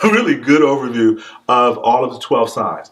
a really good overview of all of the 12 signs.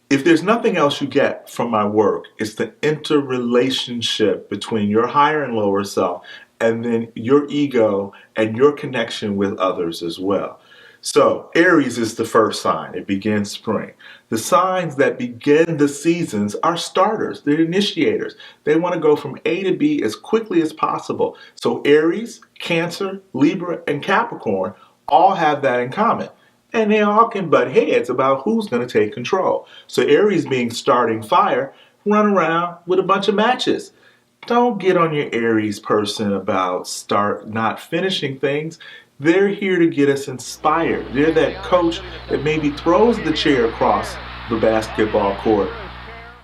If there's nothing else you get from my work, it's the interrelationship between your higher and lower self, and then your ego and your connection with others as well. So, Aries is the first sign. It begins spring. The signs that begin the seasons are starters, they're initiators. They want to go from A to B as quickly as possible. So, Aries, Cancer, Libra, and Capricorn all have that in common. And they all can butt heads about who's going to take control. So, Aries being starting fire, run around with a bunch of matches. Don't get on your Aries person about start not finishing things. They're here to get us inspired. They're that coach that maybe throws the chair across the basketball court,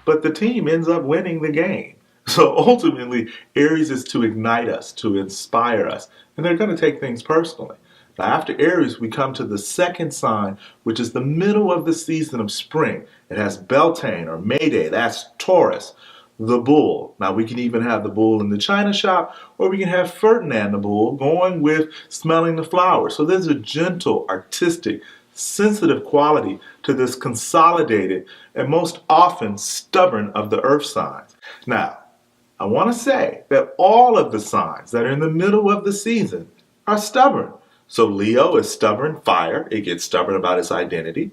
but the team ends up winning the game. So ultimately, Aries is to ignite us, to inspire us, and they're going to take things personally. Now, after Aries, we come to the second sign, which is the middle of the season of spring. It has Beltane or May Day, that's Taurus. The bull. Now, we can even have the bull in the china shop, or we can have Ferdinand the bull going with smelling the flowers. So there's a gentle, artistic, sensitive quality to this consolidated and most often stubborn of the earth signs. Now, I want to say that all of the signs that are in the middle of the season are stubborn. So Leo is stubborn, fire. It gets stubborn about its identity.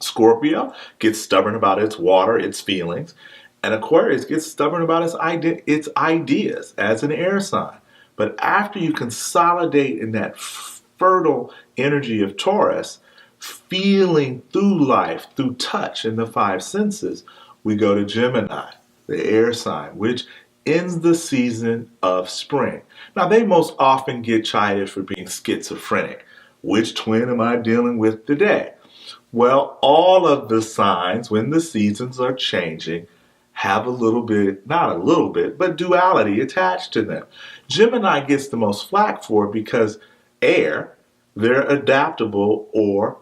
Scorpio gets stubborn about its water, its feelings. And Aquarius gets stubborn about its ideas as an air sign. But after you consolidate in that fertile energy of Taurus, feeling through life, through touch and the five senses, we go to Gemini, the air sign, which ends the season of spring. Now, they most often get chided for being schizophrenic. Which twin am I dealing with today? Well, all of the signs, when the seasons are changing, have a little bit, not a little bit, but duality attached to them. Gemini gets the most flack for it because air, they're adaptable or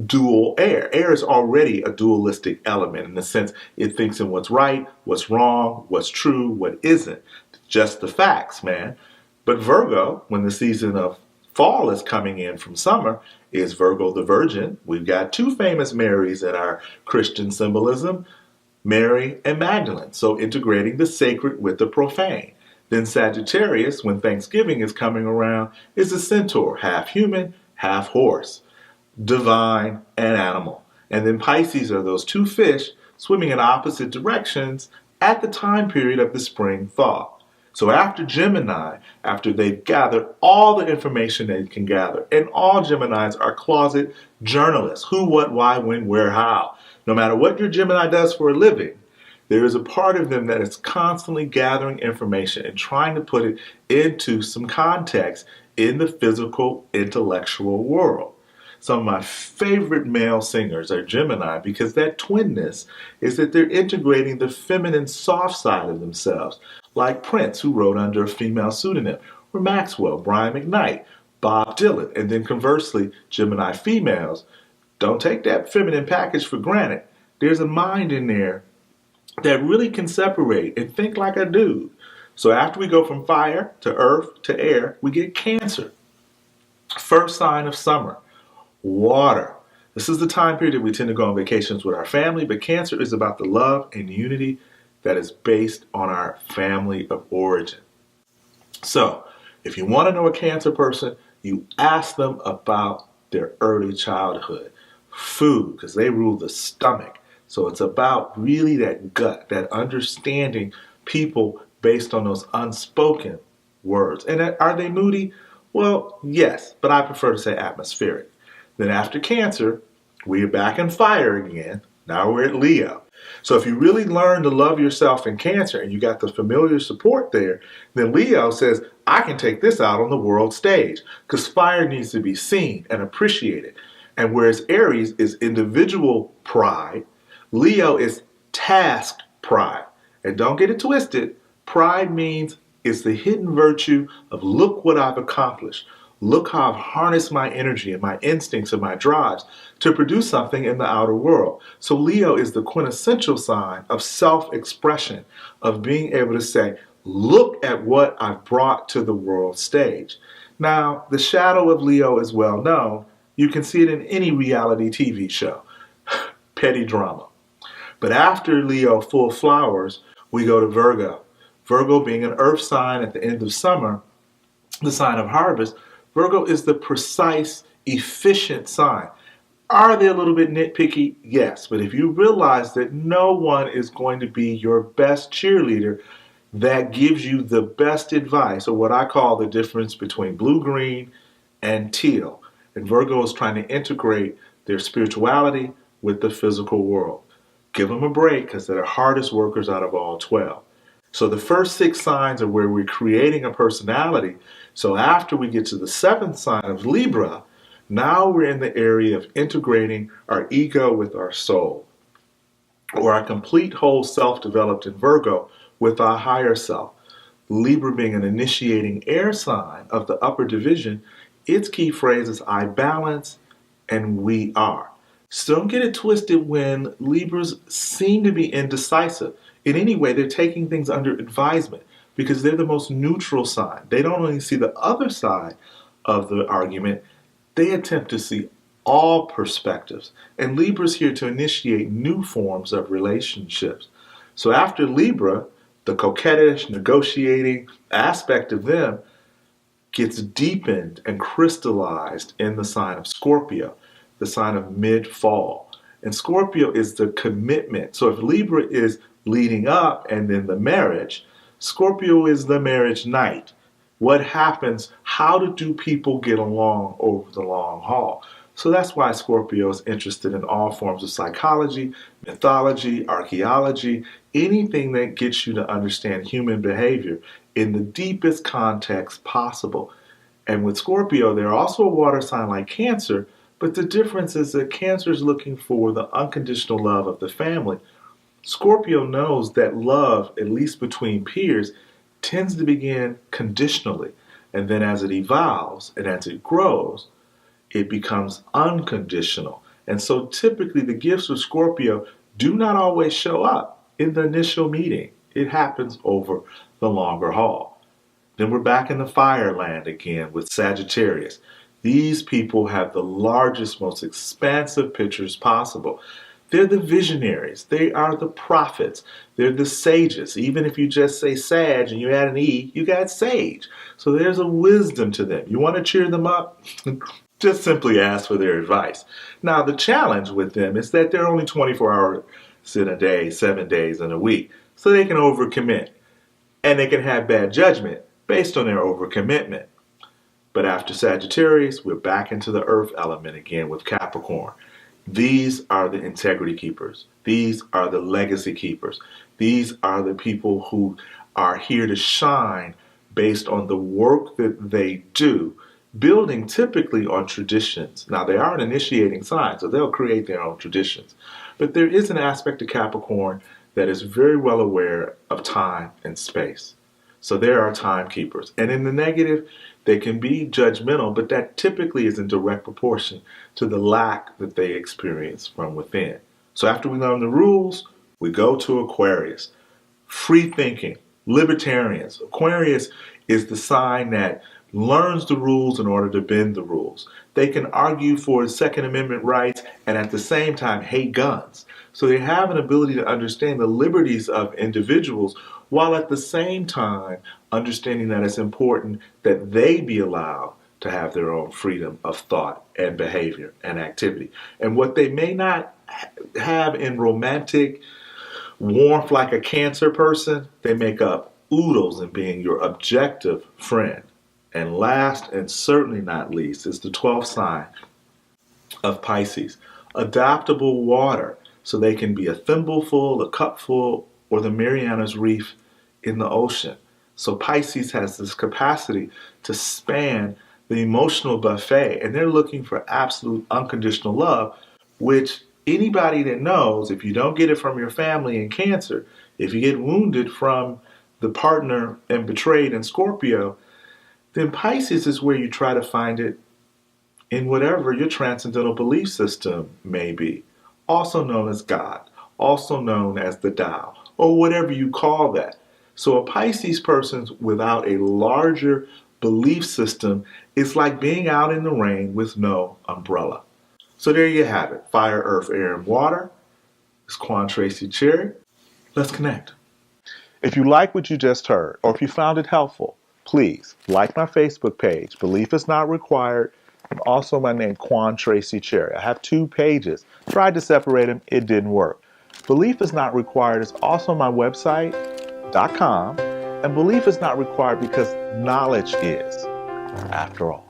dual air. Air is already a dualistic element in the sense it thinks in what's right, what's wrong, what's true, what isn't. Just the facts, man. But Virgo, when the season of fall is coming in from summer, is Virgo the Virgin. We've got two famous Marys in our Christian symbolism, Mary and Magdalene, so integrating the sacred with the profane. Then Sagittarius, when Thanksgiving is coming around, is a centaur, half human, half horse, divine and animal. And then Pisces are those two fish swimming in opposite directions at the time period of the spring thaw. So after Gemini, after they've gathered all the information they can gather, and all Geminis are closet journalists, who, what, why, when, where, how. No matter what your Gemini does for a living, there is a part of them that is constantly gathering information and trying to put it into some context in the physical, intellectual world. Some of my favorite male singers are Gemini because that twinness is that they're integrating the feminine soft side of themselves, like Prince, who wrote under a female pseudonym, or Maxwell, Brian McKnight, Bob Dylan, and then conversely, Gemini females don't take that feminine package for granted. There's a mind in there that really can separate and think like a dude. So after we go from fire to earth to air, we get Cancer. First sign of summer, water. This is the time period that we tend to go on vacations with our family, but Cancer is about the love and unity that is based on our family of origin. So if you want to know a Cancer person, you ask them about their early childhood. Food, because they rule the stomach. So it's about really that gut, that understanding people based on those unspoken words. And are they moody? Well, yes, but I prefer to say atmospheric. Then after Cancer, we are back in fire again. Now we're at Leo. So if you really learn to love yourself in Cancer and you got the familiar support there, then Leo says, I can take this out on the world stage because fire needs to be seen and appreciated. And whereas Aries is individual pride, Leo is task pride. And don't get it twisted. Pride means it's the hidden virtue of look what I've accomplished. Look how I've harnessed my energy and my instincts and my drives to produce something in the outer world. So Leo is the quintessential sign of self-expression, of being able to say, look at what I've brought to the world stage. Now, the shadow of Leo is well known. You can see it in any reality TV show. Petty drama. But after Leo full flowers, we go to Virgo. Virgo being an earth sign at the end of summer, the sign of harvest, Virgo is the precise, efficient sign. Are they a little bit nitpicky? Yes, but if you realize that no one is going to be your best cheerleader that gives you the best advice, or what I call the difference between blue-green and teal. And Virgo is trying to integrate their spirituality with the physical world. Give them a break because they're the hardest workers out of all 12. So the first 6 signs are where we're creating a personality. So after we get to the 7th sign of Libra, now we're in the area of integrating our ego with our soul, or our complete whole self developed in Virgo with our higher self. Libra being an initiating air sign of the upper division, its key phrase is I balance and we are. So don't get it twisted when Libras seem to be indecisive. In any way, they're taking things under advisement because they're the most neutral sign. They don't only see the other side of the argument, they attempt to see all perspectives. And Libra's here to initiate new forms of relationships. So after Libra, the coquettish, negotiating aspect of them gets deepened and crystallized in the sign of Scorpio, the sign of mid-fall. And Scorpio is the commitment. So if Libra is leading up and then the marriage, Scorpio is the marriage night. What happens? How do people get along over the long haul? So that's why Scorpio is interested in all forms of psychology, mythology, archaeology, anything that gets you to understand human behavior in the deepest context possible. And with Scorpio, they're also a water sign like Cancer, but the difference is that Cancer is looking for the unconditional love of the family. Scorpio knows that love, at least between peers, tends to begin conditionally, and then as it evolves and as it grows, it becomes unconditional. And so typically the gifts of Scorpio do not always show up in the initial meeting. It happens over the longer haul. Then we're back in the fire land again with Sagittarius. These people have the largest, most expansive pictures possible. They're the visionaries. They are the prophets. They're the sages. Even if you just say Sag and you add an E, you got sage. So there's a wisdom to them. You want to cheer them up? Just simply ask for their advice. Now, the challenge with them is that they're only 24 hours in a day, 7 days in a week. So they can overcommit. And they can have bad judgment based on their overcommitment. But after Sagittarius, we're back into the earth element again with Capricorn. These are the integrity keepers. These are the legacy keepers. These are the people who are here to shine based on the work that they do, building typically on traditions. Now, they are an initiating sign, so they'll create their own traditions. But there is an aspect of Capricorn that is very well aware of time and space. So there are timekeepers. And in the negative, they can be judgmental, but that typically is in direct proportion to the lack that they experience from within. So after we learn the rules, we go to Aquarius. Free thinking, libertarians. Aquarius is the sign that learns the rules in order to bend the rules. They can argue for Second Amendment rights and at the same time hate guns. So they have an ability to understand the liberties of individuals while at the same time understanding that it's important that they be allowed to have their own freedom of thought and behavior and activity. And what they may not have in romantic warmth like a Cancer person, they make up oodles in being your objective friend. And last and certainly not least is the 12th sign of Pisces. Adaptable water, so they can be a thimbleful, a cupful, or the Marianas Reef in the ocean. So Pisces has this capacity to span the emotional buffet, and they're looking for absolute unconditional love, which anybody that knows, if you don't get it from your family in Cancer, if you get wounded from the partner and betrayed in Scorpio, then Pisces is where you try to find it in whatever your transcendental belief system may be, also known as God, also known as the Tao, or whatever you call that. So a Pisces person without a larger belief system is like being out in the rain with no umbrella. So there you have it. Fire, earth, air, and water. It's Quan Tracy Cherry. Let's connect. If you like what you just heard, or if you found it helpful, please like my Facebook page, Belief is Not Required, and also my name, Quan Tracy Cherry. I have 2 pages. Tried to separate them, it didn't work. Belief is Not Required is also my website.com, and belief is not required because knowledge is, after all.